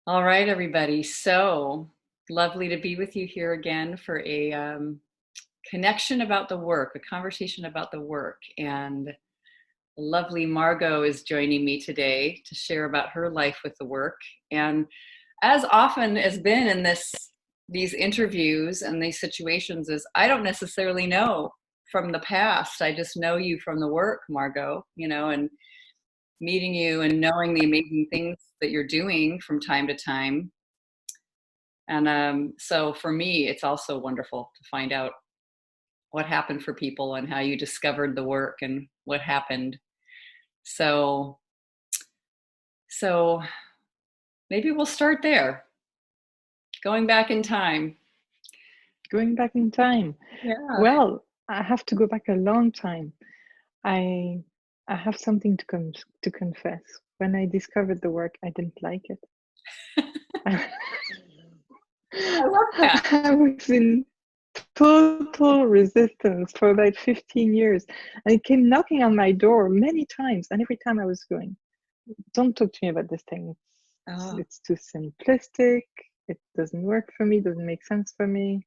All right, everybody. So lovely to be with you here again for a connection about the work, a conversation about the work. And lovely Margot is joining me today to share about her life with the work. And as often has been in these interviews and these situations, is I don't necessarily know from the past. I just know you from the work, Margot. And meeting you and knowing the amazing things that you're doing from time to time. And so for me, it's also wonderful to find out what happened for people and how you discovered the work and what happened. So, so maybe we'll start there, going back in time. Going back in time. Yeah. Well, I have to go back a long time. I I have something to confess. When I discovered the work, I didn't like it. I love that. I was in total resistance for about 15 years. And it came knocking on my door many times. And every time I was going, don't talk to me about this thing. Oh, It's too simplistic. It doesn't work for me, doesn't make sense for me.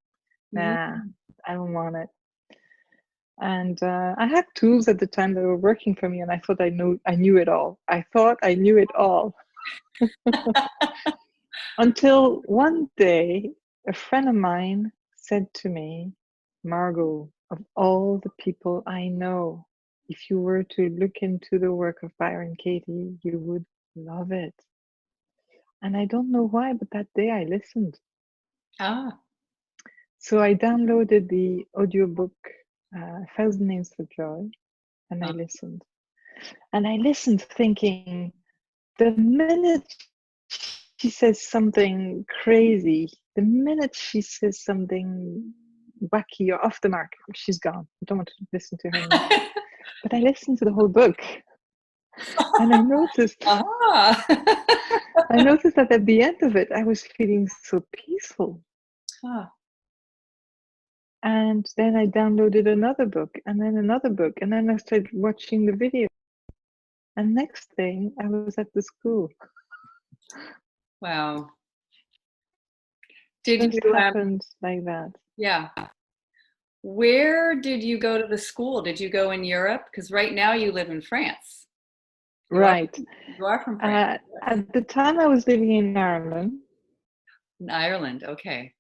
mm, Nah, I don't want it. And I had tools at the time that were working for me, and I thought I knew it all. I thought I knew it all until one day a friend of mine said to me, "Margot, of all the people I know, if you were to look into the work of Byron Katie, you would love it." And I don't know why, but that day I listened. ah, So I downloaded the audiobook, Thousand Names for Joy, and I ah, listened. And I listened thinking, the minute she says something crazy, the minute she says something wacky or off the mark, she's gone. I don't want to listen to her anymore. But I listened to the whole book, and ah. I noticed that at the end of it, I was feeling so peaceful. Ah, And then I downloaded another book, and then another book, and then I started watching the video. And next thing, I was at the school. wow. Did Just you, happened like that. yeah. Where did you go to the school? Did you go in Europe? Because right now you live in France. You are Right. you are from France. At the time, I was living in Ireland, In Ireland. Okay.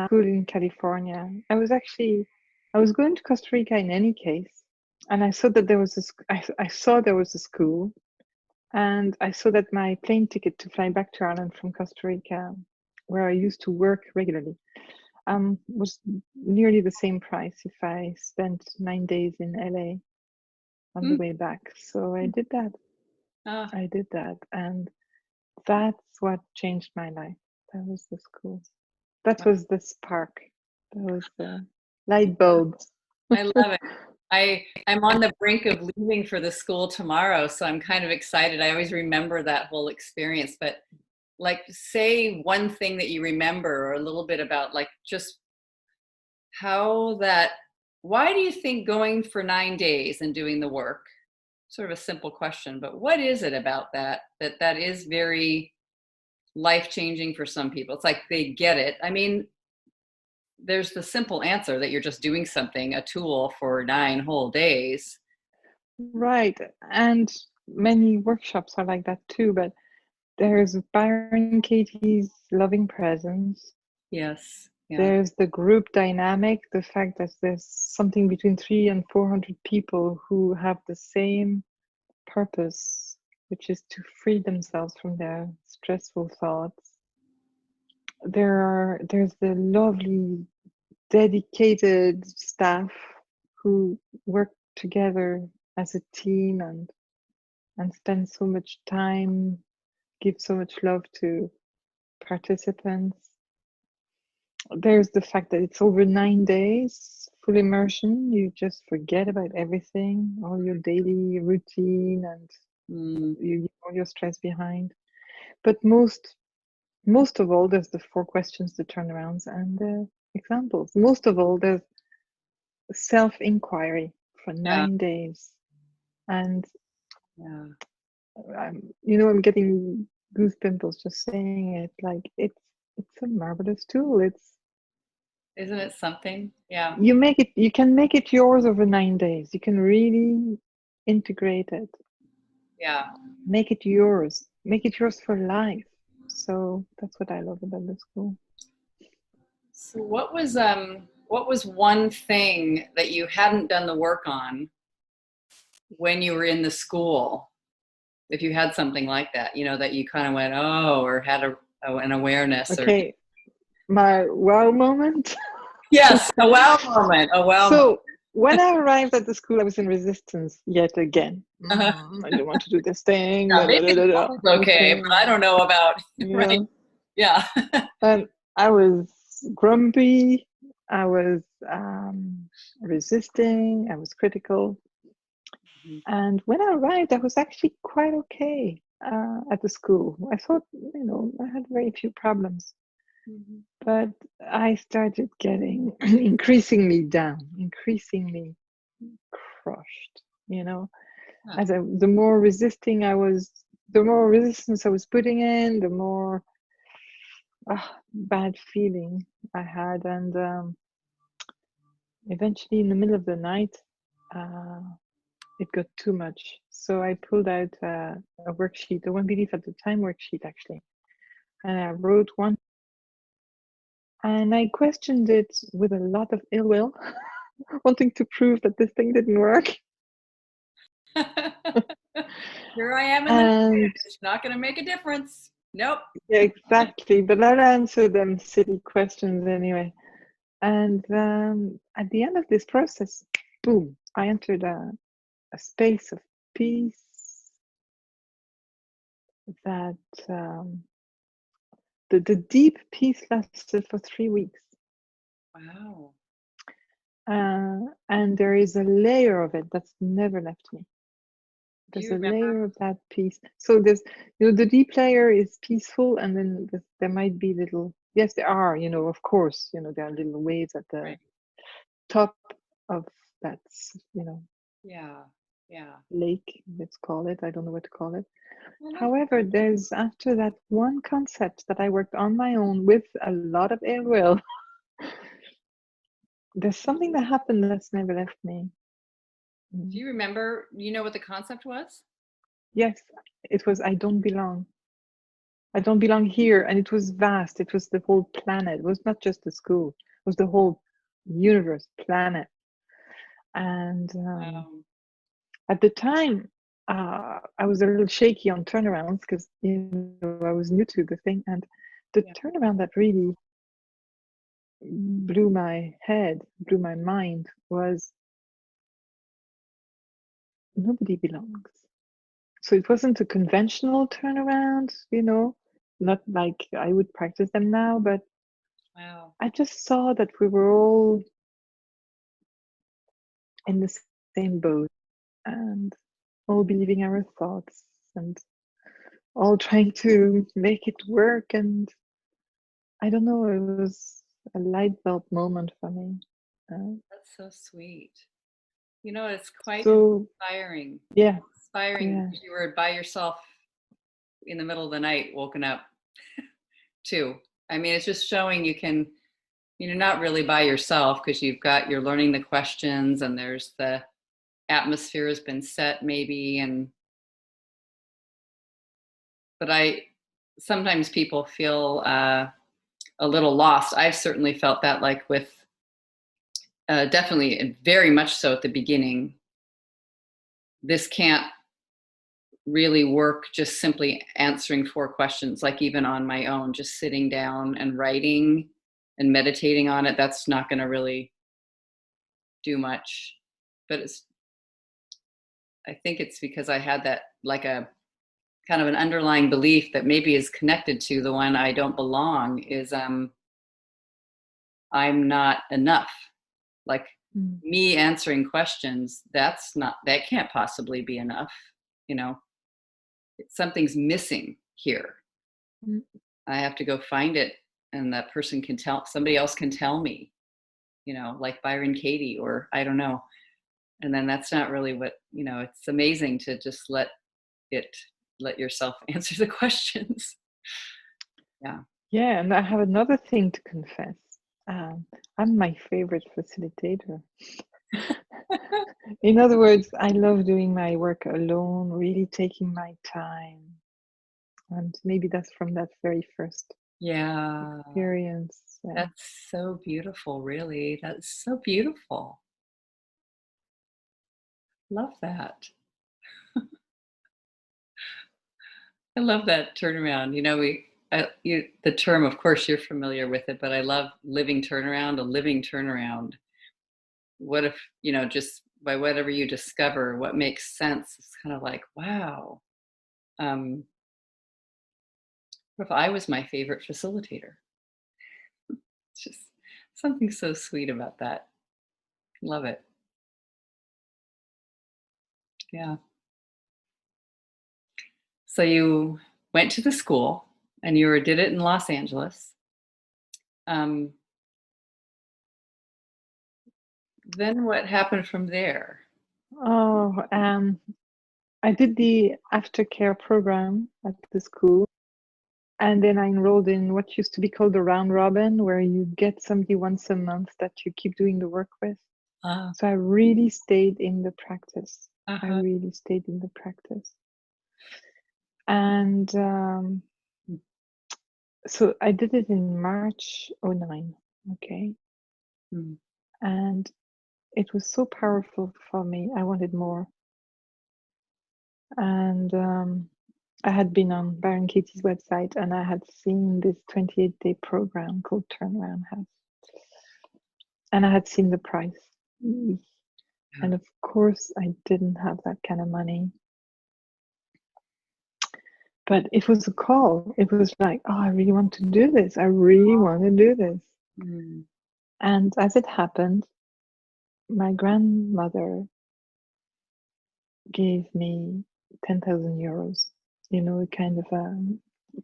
school in California. I was going to Costa Rica in any case, and I saw that there was I saw there was a school, and I saw that my plane ticket to fly back to Ireland from Costa Rica, where I used to work regularly, was nearly the same price if I spent 9 days in LA on the Mm. way back. So I did that. Ah, I did that, and that's what changed my life. That was the school. That wow. was the spark. That was the light bulb. I love it. I'm on the brink of leaving for the school tomorrow, so I'm kind of excited. I always remember that whole experience, but like say one thing that you remember or a little bit about like just how that why do you think going for 9 days and doing the work? Sort of a simple question, but what is it about that is very life changing for some people? It's like they get it. I mean, there's the simple answer that you're just doing something, a tool for 9 whole days. Right. And many workshops are like that too, but there's Byron Katie's loving presence. Yes. Yeah. There's the group dynamic, the fact that there's something between 300 and 400 people who have the same purpose, which is to free themselves from their stressful thoughts. There's the lovely dedicated staff who work together as a team and spend so much time, give so much love to participants. There's the fact that it's over 9 days, full immersion. You just forget about everything, all your daily routine, and Mm, you leave all your stress behind. But most of all, there's the 4 questions, the turnarounds, and the examples. Most of all, there's self inquiry for yeah. 9 days. And Yeah. I'm getting goose pimples just saying it. Like it's a marvelous tool. Isn't it something? Yeah. You can make it yours over 9 days. You can really integrate it, Yeah. make it yours for life. So that's what I love about the school. So what was one thing that you hadn't done the work on when you were in the school? If you had something like that, that you kind of went, oh, or had an awareness or Okay, my wow moment. yes, a wow moment, a wow moment. So when I arrived at the school, I was in resistance yet again. Uh-huh. I don't want to do this thing. Yeah, Da, da, maybe da, da, da. it's okay, Okay, but I don't know about right. yeah. Yeah. And I was grumpy. I was resisting. I was critical. And when I arrived, I was actually quite okay at the school. I thought, I had very few problems. Mhm. But I started getting increasingly down, increasingly crushed, Huh. the more resisting I was, the more resistance I was putting in, the more bad feeling I had. And eventually, in the middle of the night, uh, it got too much. So I pulled out a worksheet, a One Belief at the Time worksheet, actually. And I wrote one, and I questioned it with a lot of ill will, wanting to prove that this thing didn't work. Here I am in the And it's not going to make a difference. Nope. yeah, exactly. But I'll answer them silly questions anyway. And at the end of this process, boom, I entered a space of peace that the deep peace lasted for 3 weeks. Wow. And there is a layer of it that's never left me. Do There's you a remember? layer of that peace. So there's, the deep layer is peaceful, and then there might be little, yes, there are, of course, there are little waves at the Right. top of that, Yeah. Yeah. lake, let's call it. I don't know what to call it. Mhm. However, there's after that one concept that I worked on my own with a lot of ill will. There's something that happened that's never left me. Do Mm. you remember, what the concept was? Yes, it was I don't belong. I don't belong here. And it was vast. It was the whole planet. It was not just the school, it was the whole universe, planet. And Um, at the time, I was a little shaky on turnarounds because I was new to the thing. And the yeah. turnaround that really blew my head, blew my mind was nobody belongs. So it wasn't a conventional turnaround, not like I would practice them now, but Wow. I just saw that we were all in the same boat and all believing our thoughts and all trying to make it work. And I don't know, it was a light bulb moment for me. That's so sweet. It's quite So, inspiring. yeah, Inspiring yeah. because you were by yourself in the middle of the night, woken up too. I mean, it's just showing you can, not really by yourself because you're learning the questions and there's the atmosphere has been set maybe. But sometimes people feel a little lost. I've certainly felt that like with definitely and very much so at the beginning. This can't really work just simply answering 4 questions, like even on my own, just sitting down and writing and meditating on it. That's not going to really do much. But I think it's because I had that like a kind of an underlying belief that maybe is connected to the one I don't belong is I'm not enough. Like Mm. me answering questions, that can't possibly be enough. You know, something's missing here. Mm. I have to go find it, and that person somebody else can tell me, like Byron Katie, or I don't know. And then that's not really what, it's amazing to just let it let yourself answer the questions. Yeah. Yeah, and I have another thing to confess. I'm my favorite facilitator. In other words, I love doing my work alone, really taking my time. And maybe that's from that very first Yeah. experience. Yeah. That's so beautiful, really. That's so beautiful. Love that. I love that turnaround. The term, of course, you're familiar with it, but I love living turnaround, a living turnaround. What if, just by whatever you discover, what makes sense? It's kind of like, wow. What if I was my favorite facilitator? It's just something so sweet about that. Love it. Yeah. So you went to the school and did it in Los Angeles. Um, then what happened from there? Oh, I did the aftercare program at the school. And then I enrolled in what used to be called the round robin, where you get somebody once a month that you keep doing the work with. Uh, So I really stayed in the practice. I uh-huh. really stayed in the practice. And so I did it in March 09. Okay. Mm. And it was so powerful for me. I wanted more. And I had been on Byron Katie's website and I had seen this 28-day program called Turnaround House. And I had seen the price. And of course, I didn't have that kind of money. But it was a call. It was like, oh, I really want to do this. I really want to do this. Mm. And as it happened, my grandmother gave me 10,000 euros. Kind of,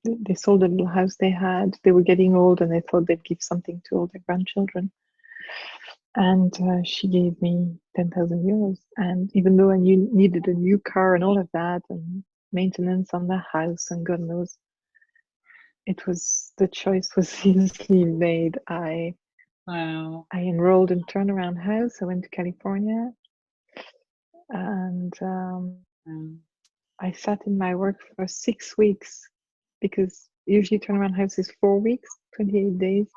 they sold a little house they had. They were getting old and they thought they'd give something to all their grandchildren. And she gave me 10,000 euros. And even though I needed a new car and all of that, and maintenance on the house, and God knows, the choice was easily made. Wow. I enrolled in Turnaround House. I went to California, and I sat in my work for 6 weeks, because usually Turnaround House is 4 weeks, 28 days.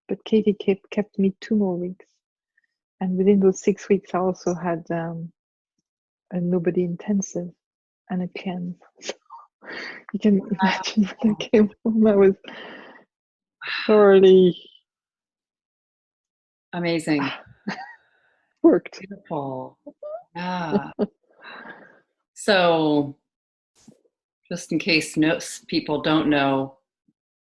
But Katie kept me 2 more weeks. And within those 6 weeks, I also had a nobody intensive and a cleanse. So you can imagine when I came home, I was thoroughly Amazing. worked. Beautiful. Yeah. So just in case people don't know,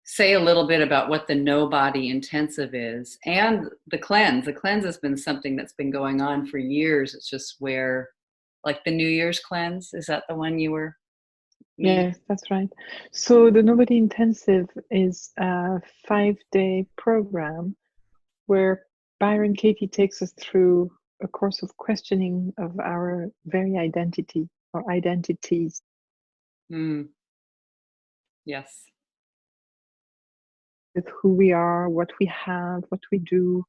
say a little bit about what the No Body Intensive is and the cleanse. The cleanse has been something that's been going on for years. It's just where, like the New Year's cleanse, is that the one you were? Yes, that's right. So the Nobody Intensive is a 5-day program where Byron Katie takes us through a course of questioning of our very identity or identities. Mm. Yes. With who we are, what we have, what we do,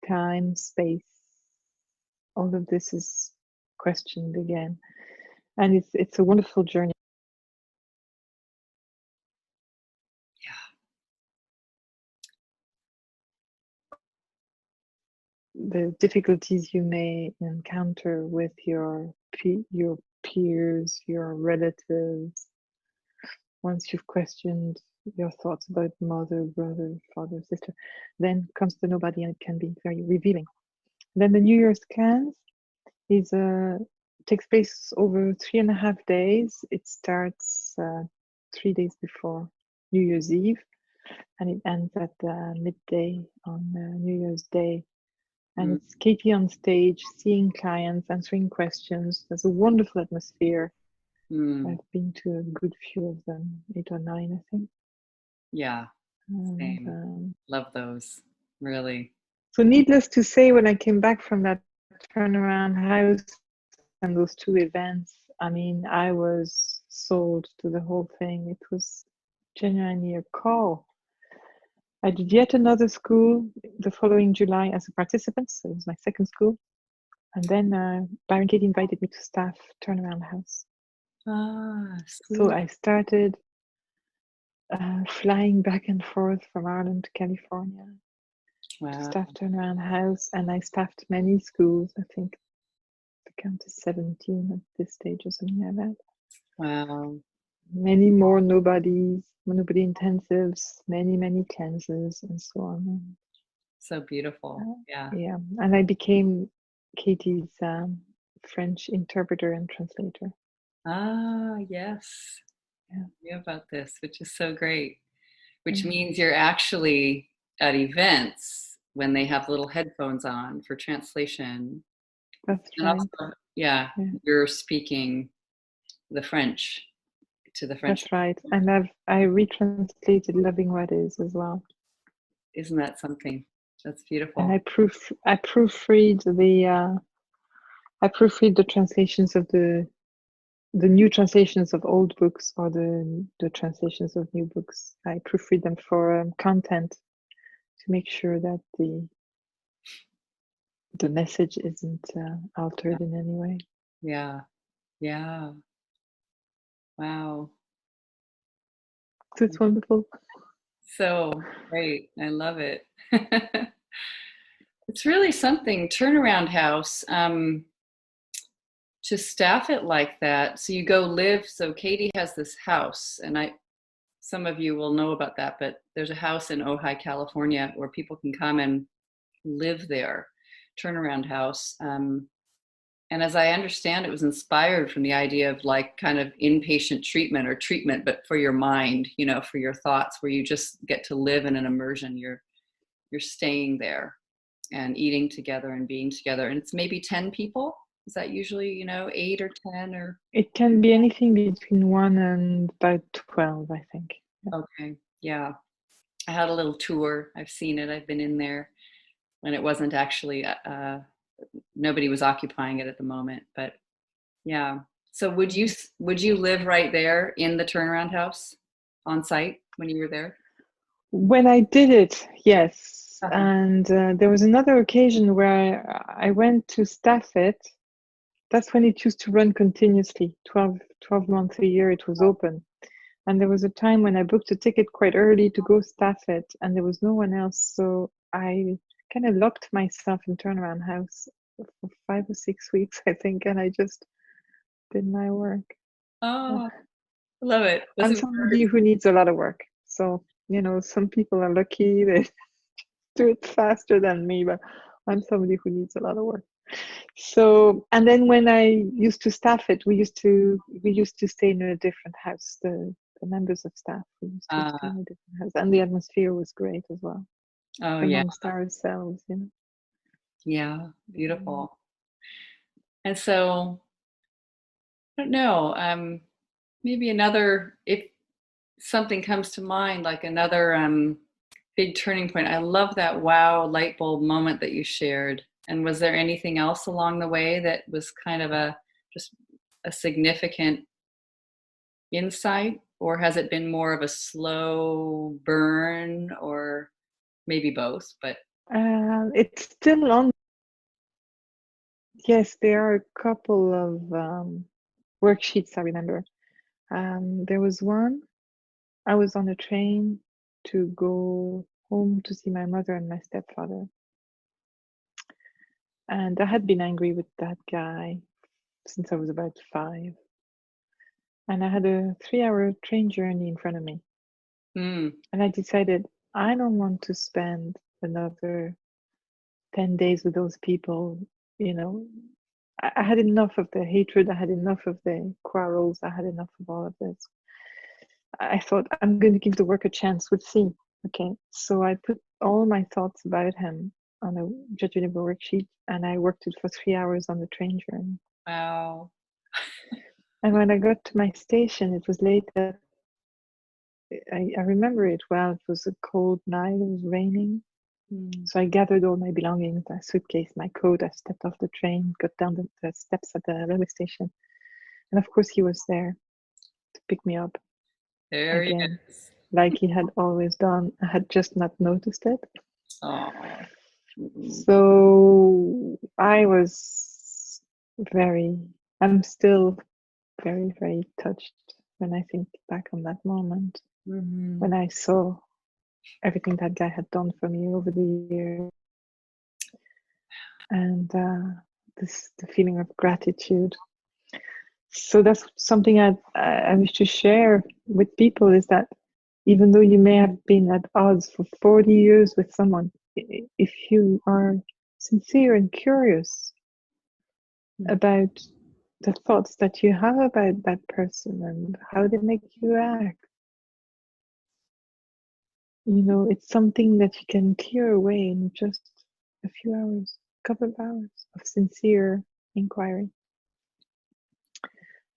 time, space. All of this is questioned again. And it's a wonderful journey. The difficulties you may encounter with your peers, your relatives, once you've questioned your thoughts about mother, brother, father, sister, then comes the nobody, and it can be very revealing. Then the New Year's cleanse takes place over 3.5 days. It starts 3 days before New Year's Eve, and it ends at midday on New Year's Day. And it's Katie on stage, seeing clients, answering questions. There's a wonderful atmosphere. I've been to a good few of them, 8 or 9, I think. Yeah, same. And, love those, really. so needless to say, when I came back from that turnaround house and those 2 events, I mean, I was sold to the whole thing. It was genuinely a call. I did yet another school the following July as a participant, so it was my second school. And then Byron Katie invited me to staff Turnaround House. So I started flying back and forth from Ireland to California to staff Turnaround House, and I staffed many schools. I think the count is 17 at this stage or something like that. Wow. Many more nobody intensives, many cleanses, and so on. So beautiful. Yeah. Yeah, and I became Katie's French interpreter and translator. Yes. Yeah. I knew about this, which is so great. Which means you're actually at events when they have little headphones on for translation. That's And right. also, you're speaking the French to the French. That's right. And I retranslated Loving What Is as well. Isn't that something? That's beautiful. And I proofread the translations of the new translations of old books, or the translations of new books. I proofread them for content to make sure that the message isn't altered in any way. Yeah. Wow. So it's wonderful. So great. I love it. It's really something. Turnaround House. To staff it like that, so you go live. So Katie has this house, and some of you will know about that, but there's a house in Ojai, California, where people can come and live there. Turnaround House. And as I understand, it was inspired from the idea of like kind of inpatient treatment, or treatment, but for your mind, for your thoughts, where you just get to live in an immersion. You're staying there and eating together and being together. And it's maybe 10 people. Is that usually, 8 or 10 or? It can be anything between 1 and about 12, I think. Yeah. Okay. Yeah. I had a little tour. I've seen it. I've been in there when it wasn't actually, nobody was occupying it at the moment, but yeah. So would you live right there in the Turnaround House on site when you were there? When I did it, yes. And there was another occasion where I went to staff it. That's when it used to run continuously, 12 months a year it was open. And there was a time when I booked a ticket quite early to go staff it, and there was no one else. So I kind of locked myself in Turnaround House for 5 or 6 weeks, I think, and I just did my work. Oh, love it. I'm somebody who needs a lot of work. So, some people are lucky, they do it faster than me, but I'm somebody who needs a lot of work. So, and then when I used to staff it, we used to stay in a different house. The members of staff, we used to stay in a different house, and the atmosphere was great as well. Oh, amongst ourselves, Yeah, beautiful. And so, I don't know, maybe if something comes to mind, like another big turning point. I love that wow light bulb moment that you shared. And was there anything else along the way that was kind of just a significant insight, or has it been more of a slow burn, or maybe both? But it's still on. Yes, there are a couple of worksheets I remember. There was one, I was on a train to go home to see my mother and my stepfather. And I had been angry with that guy since I was about 5. And I had a 3-hour train journey in front of me. And I decided I don't want to spend another 10 days with those people. I had enough of the hatred. I had enough of the quarrels. I had enough of all of this. I thought, I'm going to give the work a chance. We'll see. Okay. So I put all my thoughts about him on a judgment worksheet, and I worked it for 3 hours on the train journey. Wow. And when I got to my station, it was late. I remember it well. It was a cold night. It was raining. So I gathered all my belongings, my suitcase, my coat. I stepped off the train, got down the steps at the railway station. And of course, he was there pick me up There he again, is. like he had always done. I had just not noticed it. Oh. So I was I'm still very, very touched when I think back on that moment, when I saw everything that guy had done for me over the years, and the feeling of gratitude. So that's something I wish to share with people, is that even though you may have been at odds for 40 years with someone, if you are sincere and curious about the thoughts that you have about that person and how they make you act, it's something that you can clear away in just a few hours, a couple of hours of sincere inquiry.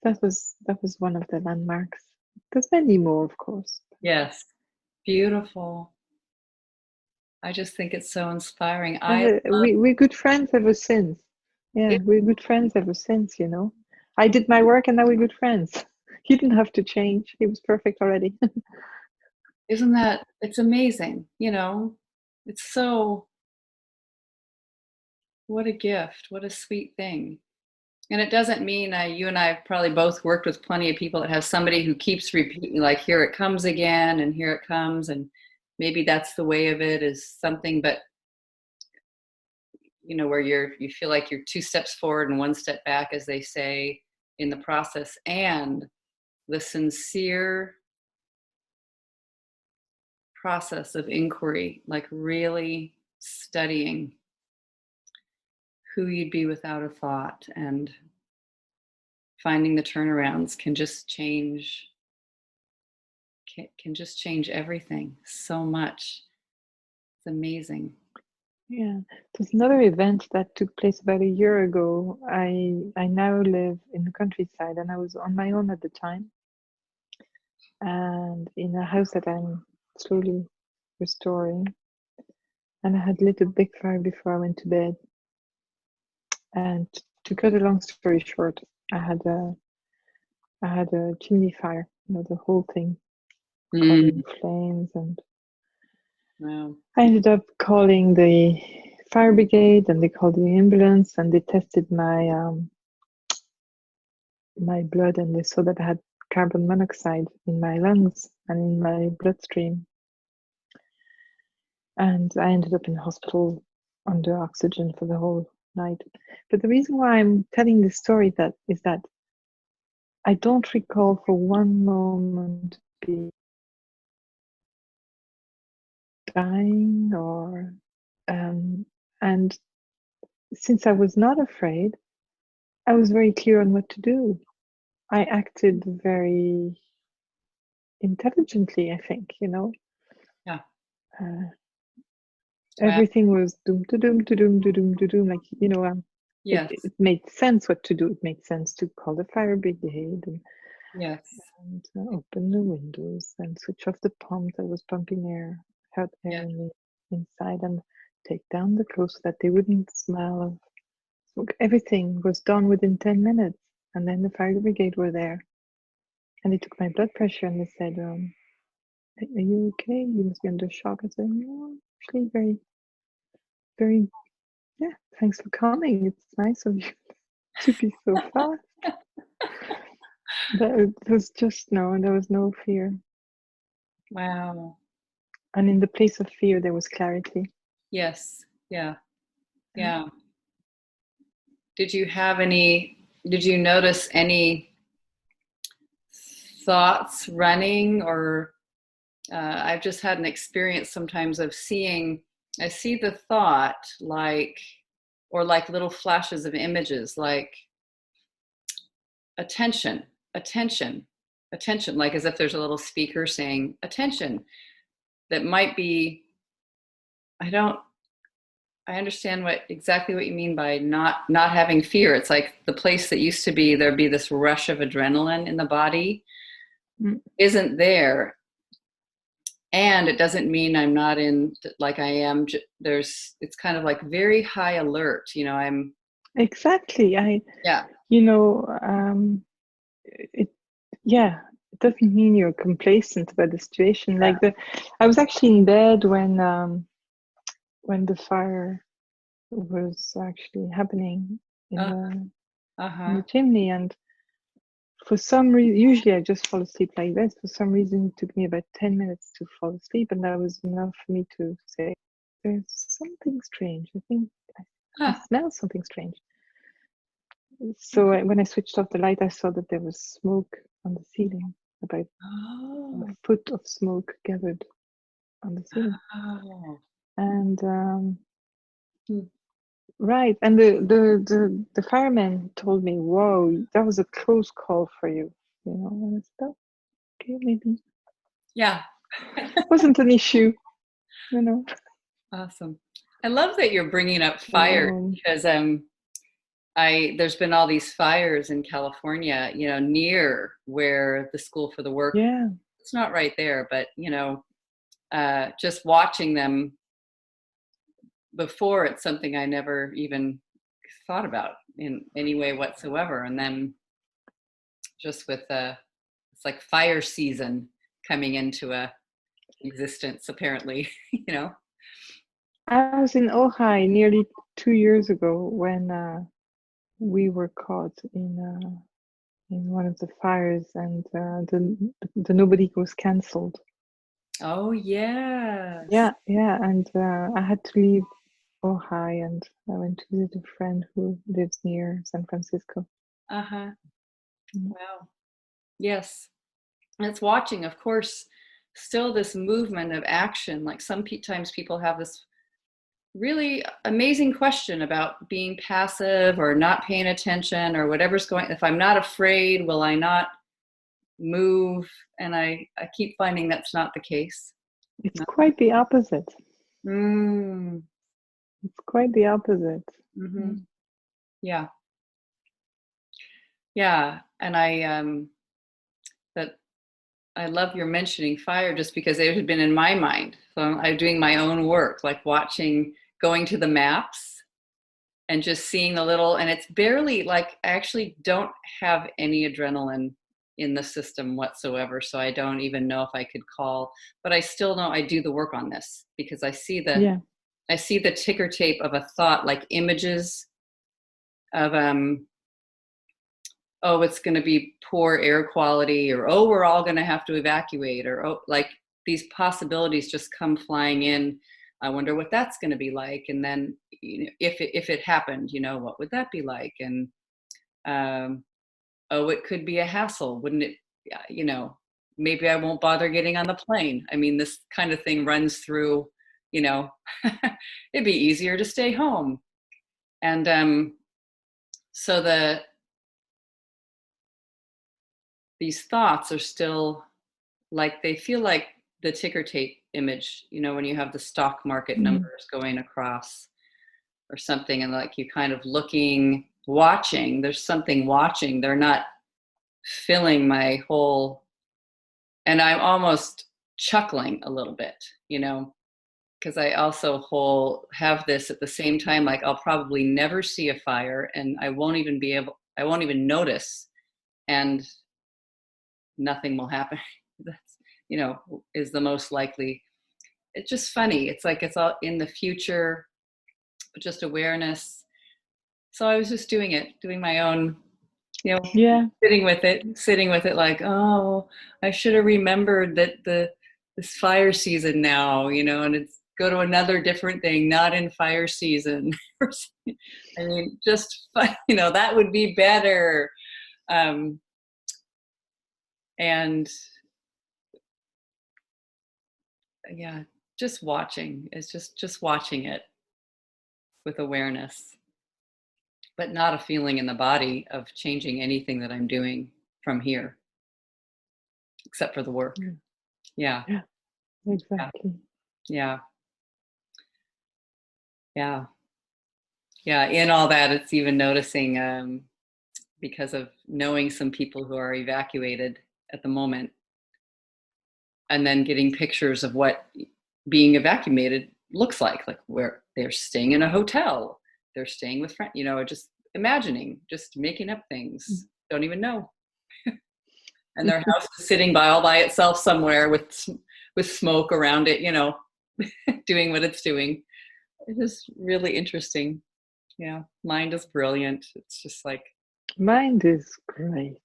That was one of the landmarks. There's many more, of course. Yes. Beautiful. I just think it's so inspiring. We're good friends ever since. Yeah, we're good friends ever since, I did my work and now we're good friends. He didn't have to change. He was perfect already. Isn't that, it's amazing, it's so, what a gift, what a sweet thing. And it doesn't mean you and I have probably both worked with plenty of people that have somebody who keeps repeating, like, here it comes again, and here it comes. And maybe that's the way of it, is something, but where you feel like you're 2 steps forward and 1 step back, as they say, in the process. And the sincere process of inquiry, like really studying who you'd be without a thought, and finding the turnarounds can just change everything so much. It's amazing. Yeah, there's another event that took place about a year ago. I now live in the countryside, and I was on my own at the time, and in a house that I'm slowly restoring. And I had lit a big fire before I went to bed. And to cut a long story short, I had a chimney fire, the whole thing caught in flames, and Wow. I ended up calling the fire brigade, and they called the ambulance, and they tested my my blood, and they saw that I had carbon monoxide in my lungs and in my bloodstream. And I ended up in hospital under oxygen for the whole night. But the reason why I'm telling this story is that I don't recall for one moment being dying, or and since I was not afraid, I was very clear on what to do. I acted very intelligently, I think, Yeah. Everything was doom to doom to doom to doom to doom, like, Yes. it made sense what to do. It made sense to call the fire brigade, Yes. and open the windows and switch off the pump that was pumping hot air inside, and take down the clothes so that they wouldn't smell of smoke. Everything was done within 10 minutes. And then the fire brigade were there, and they took my blood pressure, and they said, are you okay? You must be under shock. I said, no, actually very, very, yeah, thanks for coming. It's nice of you to be so fast. It was just, no, there was no fear. Wow. And in the place of fear, there was clarity. Yes. Yeah. Yeah. Did you notice any thoughts running, or I've just had an experience sometimes of I see the thought like little flashes of images, like attention, attention, attention, like as if there's a little speaker saying attention. That might be, I understand exactly what you mean by not having fear. It's like the place that used to be, there'd be this rush of adrenaline in the body, isn't there. And it doesn't mean I'm not in, like I am. It's kind of like very high alert. I'm. Exactly. Yeah. It, yeah, it doesn't mean you're complacent about the situation. Yeah. I was actually in bed when the fire was actually happening in Uh, the uh-huh. chimney, and for some reason, usually I just fall asleep like this. For some reason, it took me about 10 minutes to fall asleep, and that was enough for me to say, "There's something strange. I think I Huh. smell something strange." So when I switched off the light, I saw that there was smoke on the ceiling, about a Oh. foot of smoke gathered on the ceiling. Oh. And Hmm. right, and the fireman told me, "Whoa, that was a close call for you," And I said, "Oh, okay, maybe Yeah. wasn't an issue, you know." Awesome. I love that you're bringing up fire So because there's been all these fires in California, near where the School for the Work. yeah, It's not right there, but just watching them before, it's something I never even thought about in any way whatsoever. And then just with it's like fire season coming into existence, apparently, you know. I was in Ojai nearly 2 years ago when we were caught in one of the fires, and the nobody was cancelled. Oh yes. Yeah, and I had to leave Ojai, and I went to visit a friend who lives near San Francisco. Uh-huh. Mm. Wow. Yes. And it's watching, of course, still this movement of action. Like times people have this really amazing question about being passive or not paying attention or whatever's going. If I'm not afraid, will I not move? And I keep finding that's not the case. It's No. quite the opposite. Mm, It's quite the opposite. mm-hmm. Mm. Yeah. Yeah. And that I love your mentioning fire just because it had been in my mind. So I'm doing my own work, like going to the maps and just seeing the little, and it's barely like, I actually don't have any adrenaline in the system whatsoever. So I don't even know if I could call, but I still know I do the work on this because Yeah. I see the ticker tape of a thought, like images of, oh, it's going to be poor air quality, or, oh, we're all going to have to evacuate, or, oh, like these possibilities just come flying in. I wonder what that's going to be like. And then if it happened, what would that be like? And, oh, it could be a hassle, wouldn't it? Maybe I won't bother getting on the plane. I mean, this kind of thing runs through, it'd be easier to stay home. And so these thoughts are still, like, they feel like the ticker tape image, when you have the stock market Mm. numbers going across or something, and like you kind of there's something watching. They're not filling my whole, and I'm almost chuckling a little bit, because I also have this at the same time, like I'll probably never see a fire and I won't even notice, and nothing will happen. That's, is the most likely. It's just funny. It's like it's all in the future, but just awareness. So I was just doing my own, Yeah. sitting with it like, oh, I should have remembered that this fire season now, and it's go to another different thing, not in fire season. I mean, just fun, that would be better. And yeah, just watching is just watching it with awareness, but not a feeling in the body of changing anything that I'm doing from here, except for the work. Mm. Yeah. Yeah. Yeah. Exactly. Yeah. Yeah. Yeah. In all that, it's even noticing, because of knowing some people who are evacuated at the moment, and then getting pictures of what being evacuated looks like where they're staying in a hotel, they're staying with friends, just imagining, just making up Mm. things, don't even know. and their house is sitting by all by itself somewhere with smoke around it, you know, doing what it's doing. It is really interesting. Yeah, mind is brilliant. It's just like, Mind is great.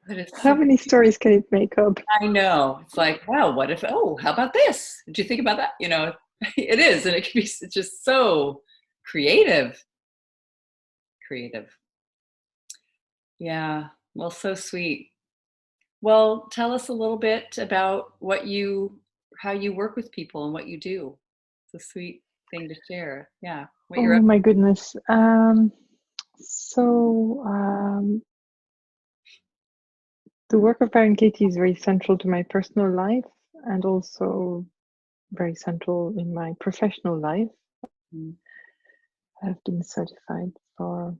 but it's How so, many stories can it make up? I know. It's like, wow, what if, oh, how about this? Did you think about that? You know, it is, and it can be, it's just so creative. Creative. Yeah. Well, so sweet. Well, tell us a little bit about how you work with people and what you do. It's a sweet thing to share. Yeah. What you're Oh up my goodness. So the work of Byron Katie is very central to my personal life and also very central in my professional life. to. I've been certified for,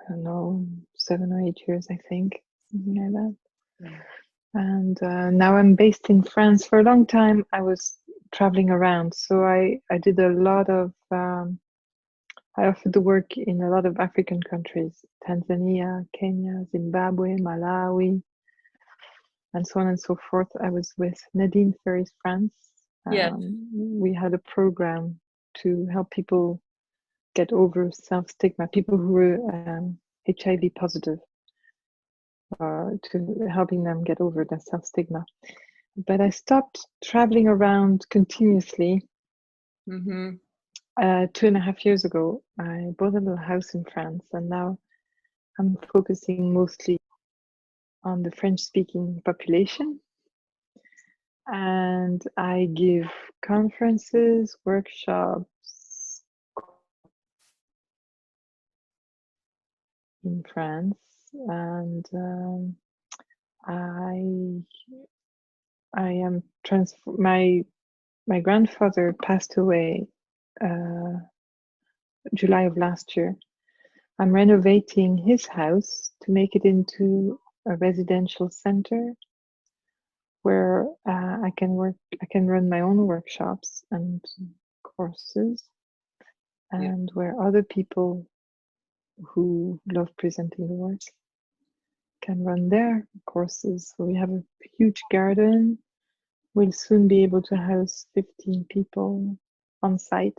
I don't know, 7 or 8 years, I think, something like that. Mm. And now I'm based in France. For a long time, I was traveling around. So I did a lot of, I offered the work in a lot of African countries, Tanzania, Kenya, Zimbabwe, Malawi, and so on and so forth. I was with Nadine Ferris France. Yes. We had a program to help people get over self-stigma, people who were HIV positive, to helping them get over their self-stigma. But I stopped traveling around continuously. Mm-hmm. 2.5 years ago. I bought a little house in France, and now I'm focusing mostly on the French-speaking population. And I give conferences, workshops in France, and I am my grandfather passed away July of last year. I'm renovating his house to make it into a residential center where I can run my own workshops and courses, Yeah. and where other people who love presenting the work can run their courses. So we have a huge garden. We'll soon be able to house 15 people on site.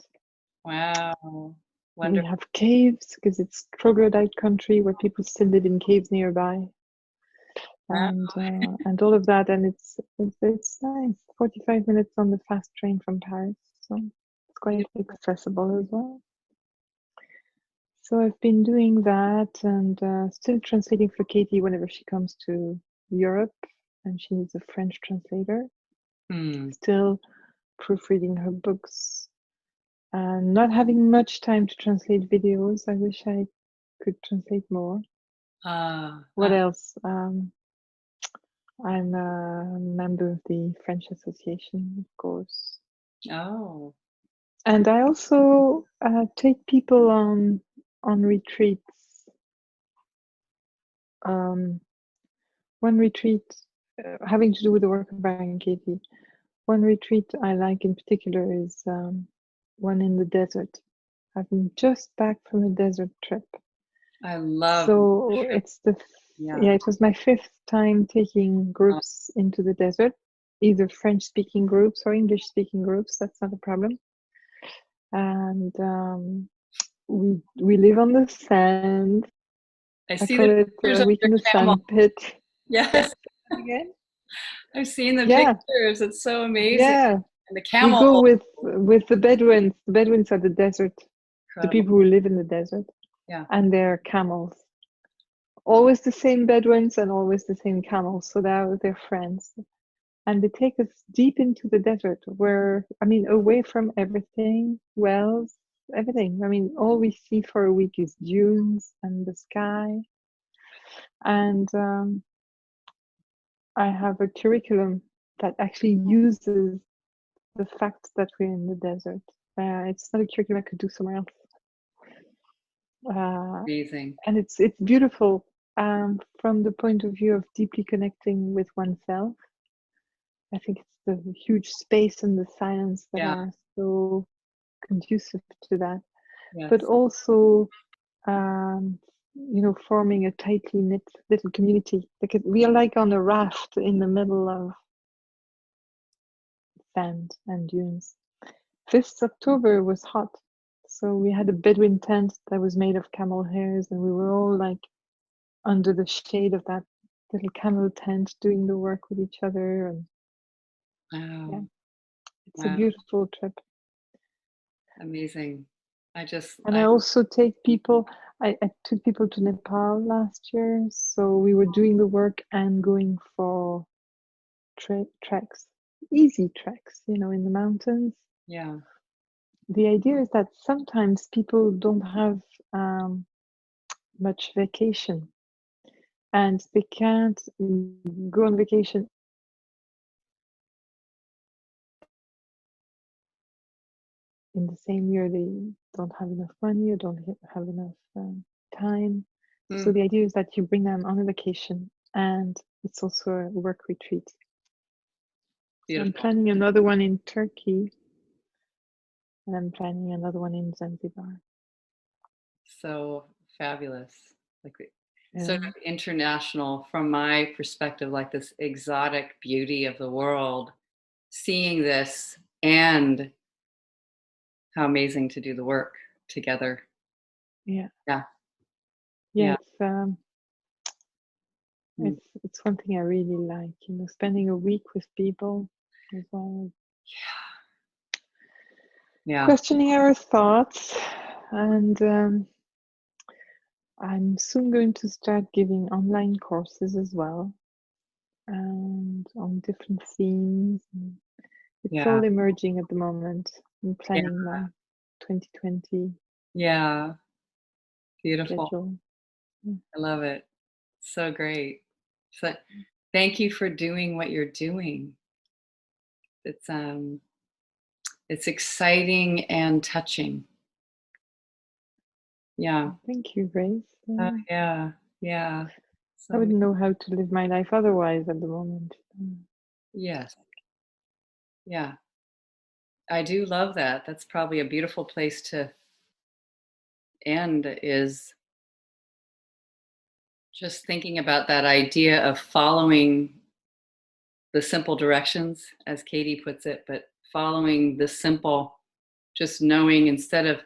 Wow. We Wonderful. have caves because it's troglodyte country where people still live in caves nearby, Wow. and all of that. And it's nice. 45 minutes on the fast train from Paris, so it's quite accessible as well. So I've been doing that and still translating for Katie whenever she comes to Europe and she needs a French translator. Hmm. Still proofreading her books and not having much time to translate videos. I wish I could translate more. What else? I'm a member of the French Association, of course. Oh. And I also take people on retreats. One retreat having to do with the work of Byron Katie. One retreat I like in particular is one in the desert. I've been just back from a desert trip. I love. So it's it was my 5th time taking groups into the desert, either French speaking groups or English speaking groups. That's not a problem. And we live on the sand. I I see call the it pictures a of week your in the camel. sand pit. Yes. Again? I've seen the Yeah, pictures. It's so amazing. yeah. And the We camel. go with the Bedouins. The Bedouins are the desert, the Incredible. people who live in the desert, Yeah. and their camels. Always the same Bedouins and always the same camels. So they're friends. And they take us deep into the desert where, I mean, away from everything, wells, everything. I mean, all we see for a week is dunes and the sky. And I have a curriculum that actually uses the fact that we're in the desert. It's not a curriculum I could do somewhere else. Amazing. And it's beautiful from the point of view of deeply connecting with oneself. I think it's the huge space and the silence that Yeah. are so conducive to that. Yes. But also forming a tightly knit little community. We are like on a raft in the middle of sand and dunes. This October was hot, so we had a Bedouin tent that was made of camel hairs, and we were all like under the shade of that little camel tent doing the work with each other. And Wow. it's a beautiful trip. Amazing. I also take people, I took people to Nepal last year, so we were doing the work and going for treks, easy treks, in the mountains. Yeah. The idea is that sometimes people don't have much vacation, and they can't go on vacation in the same year. They don't have enough money or don't have enough time. So the idea is that you bring them on a vacation, and it's also a work retreat. So I'm planning another one in Turkey, and I'm planning another one in Zanzibar. So fabulous. Sort of international from my perspective, like this exotic beauty of the world, seeing this, and how amazing to do the work together. Yeah. Yeah. It's one thing I really like, spending a week with people as well. Yeah. Questioning our thoughts. And I'm soon going to start giving online courses as well, and on different themes. It's all emerging at the moment. I'm planning my 2020 Beautiful. schedule. I love it. So great. So thank you for doing what you're doing. It's exciting and touching. Yeah. Thank you, Grace. Yeah. I wouldn't know how to live my life otherwise at the moment. Yes. Yeah. I do love that. That's probably a beautiful place to end, is just thinking about that idea of following the simple directions, as Katie puts it, but following the simple, just knowing, instead of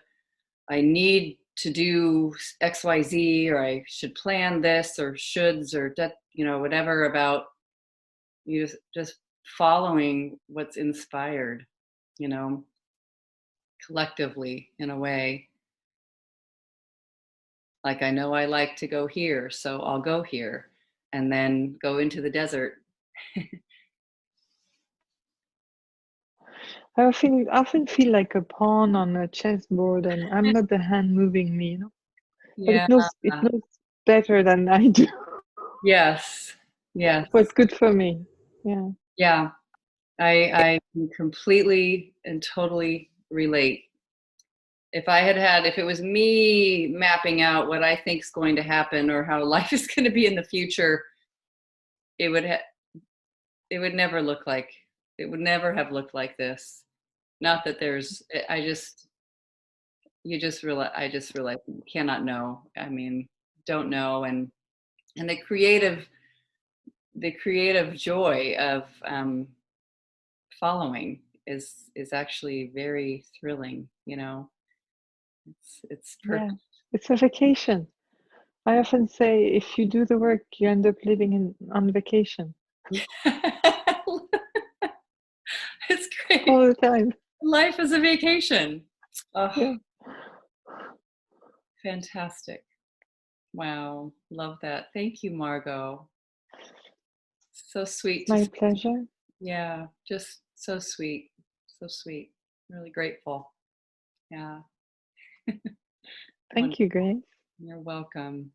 I need to do XYZ, or I should plan this, or shoulds, or whatever, about you just following what's inspired, collectively, in a way. Like, I know I like to go here, so I'll go here, and then go into the desert. I often feel like a pawn on a chessboard, and I'm not the hand moving me, But Yeah. it knows better than I do. Yes. What's good for me. Yeah. Yeah. I can completely and totally relate. If it was me mapping out what I think is going to happen, or how life is going to be in the future, it would never look like, it would never have looked like this. Not that I just realize you cannot know. I mean, don't know. And the creative joy of following is actually very thrilling. It's perfect. Yeah. It's a vacation. I often say if you do the work, you end up living on vacation. It's great. All the time. Life is a vacation. Oh, Yeah. fantastic. Wow. Love that. Thank you, Margot. So sweet My pleasure. Yeah, just so sweet. So sweet. Really grateful. Yeah. Thank you, Grace. You're welcome.